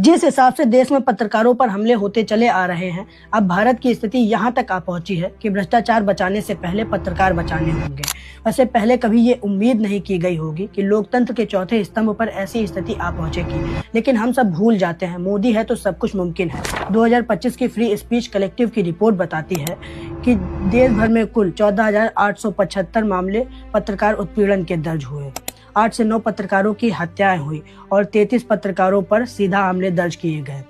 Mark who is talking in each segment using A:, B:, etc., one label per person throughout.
A: जिस हिसाब से देश में पत्रकारों पर हमले होते चले आ रहे हैं, अब भारत की स्थिति यहाँ तक आ पहुंची है कि भ्रष्टाचार बचाने से पहले पत्रकार बचाने होंगे। वैसे पहले कभी ये उम्मीद नहीं की गई होगी कि लोकतंत्र के चौथे स्तंभ पर ऐसी स्थिति आ पहुंचेगी, लेकिन हम सब भूल जाते हैं मोदी है तो सब कुछ मुमकिन है। 2025 की फ्री स्पीच कलेक्टिव की रिपोर्ट बताती है कि देश भर में कुल 14,875 मामले पत्रकार उत्पीड़न के दर्ज हुए। 8 से 9 पत्रकारों की हत्याएं हुई और 33 पत्रकारों पर सीधा हमले दर्ज किए गए।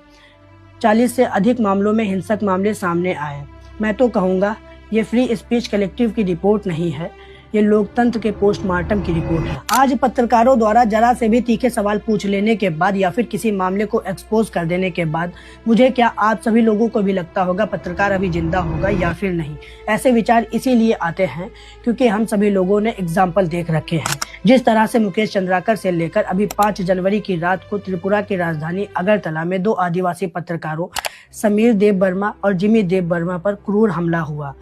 A: 40 से अधिक मामलों में हिंसक मामले सामने आए। मैं तो कहूँगा ये फ्री स्पीच कलेक्टिव की रिपोर्ट नहीं है, ये लोकतंत्र के पोस्टमार्टम की रिपोर्ट है। आज पत्रकारों द्वारा जरा से भी तीखे सवाल पूछ लेने के बाद या फिर किसी मामले को एक्सपोज कर देने के बाद मुझे क्या आप सभी लोगों को भी लगता होगा पत्रकार अभी जिंदा होगा या फिर नहीं। ऐसे विचार इसीलिए आते हैं क्योंकि हम सभी लोगों ने एग्जाम्पल देख रखे हैं। जिस तरह से मुकेश चंद्राकर से लेकर अभी 5 जनवरी की रात को त्रिपुरा की राजधानी अगरतला में 2 आदिवासी पत्रकारों समीर देव वर्मा और जिमी देव वर्मा पर क्रूर हमला हुआ।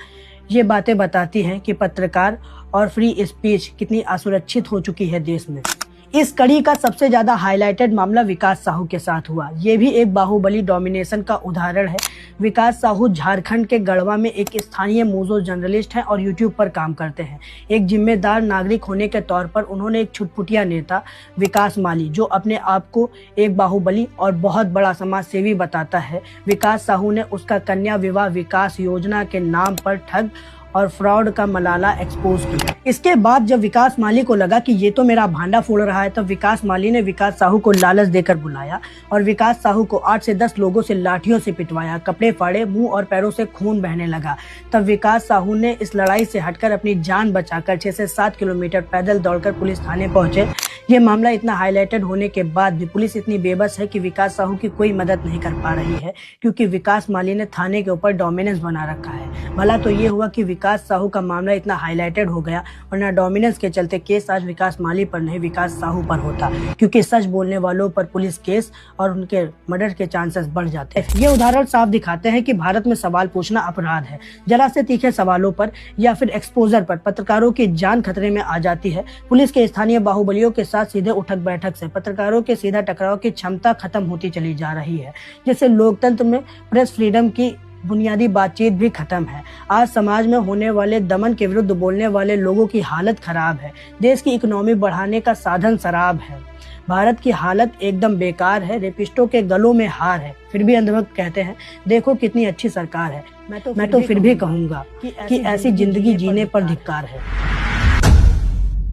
A: ये बातें बताती हैं कि पत्रकार और फ्री स्पीच कितनी असुरक्षित हो चुकी है देश में। इस कड़ी का सबसे ज्यादा हाईलाइटेड मामला विकास साहू के साथ हुआ। ये भी एक बाहुबली डोमिनेशन का उदाहरण है। विकास साहू झारखंड के गढ़वा में एक स्थानीय मूजो जर्नलिस्ट हैं और यूट्यूब पर काम करते हैं। एक जिम्मेदार नागरिक होने के तौर पर उन्होंने एक छुटपुटिया नेता विकास माली, जो अपने आप को एक बाहुबली और बहुत बड़ा समाज सेवी बताता है, विकास साहू ने उसका कन्या विवाह विकास योजना के नाम पर ठग और फ्रॉड का मलाला एक्सपोज किया। इसके बाद जब विकास माली को लगा कि ये तो मेरा भांडा फोड़ रहा है, तब विकास माली ने विकास साहू को लालच देकर बुलाया और विकास साहू को 8 से 10 लोगों से लाठियों से पिटवाया, कपड़े फाड़े, मुंह और पैरों से खून बहने लगा। तब विकास साहू ने इस लड़ाई से हटकर अपनी जान बचाकर 6 से 7 किलोमीटर पैदल दौड़कर पुलिस थाने पहुंचे। ये मामला इतना हाईलाइटेड होने के बाद भी पुलिस इतनी बेबस है कि विकास साहू की कोई मदद नहीं कर पा रही है, क्योंकि विकास माली ने थाने के ऊपर डोमिनेंस बना रखा है। भला तो ये हुआ कि विकास साहू का मामला इतना हाईलाइटेड हो गया, वरना डोमिनेंस के चलते केस आज विकास माली पर नहीं विकास साहू पर होता, क्योंकि सच बोलने वालों पर पुलिस केस और उनके मर्डर के चांसेस बढ़ जाते हैं। ये उदाहरण साफ दिखाते हैं कि भारत में सवाल पूछना अपराध है। जरा से तीखे सवालों पर या फिर एक्सपोजर पर पत्रकारों की जान खतरे में आ जाती है। पुलिस के स्थानीय बाहुबलियों के साथ सीधे उठक बैठक से पत्रकारों के सीधा टकराव की क्षमता खत्म होती चली जा रही है, जिससे लोकतंत्र में प्रेस फ्रीडम की बुनियादी बातचीत भी खत्म है। आज समाज में होने वाले दमन के विरुद्ध बोलने वाले लोगों की हालत खराब है। देश की इकोनॉमी बढ़ाने का साधन शराब है। भारत की हालत एकदम बेकार है। रेपिस्टों के गलों में हार है, फिर भी अंधभक्त कहते हैं देखो कितनी अच्छी सरकार है। मैं तो फिर भी कहूँगा कि ऐसी जिंदगी जीने पर धिक्कार है।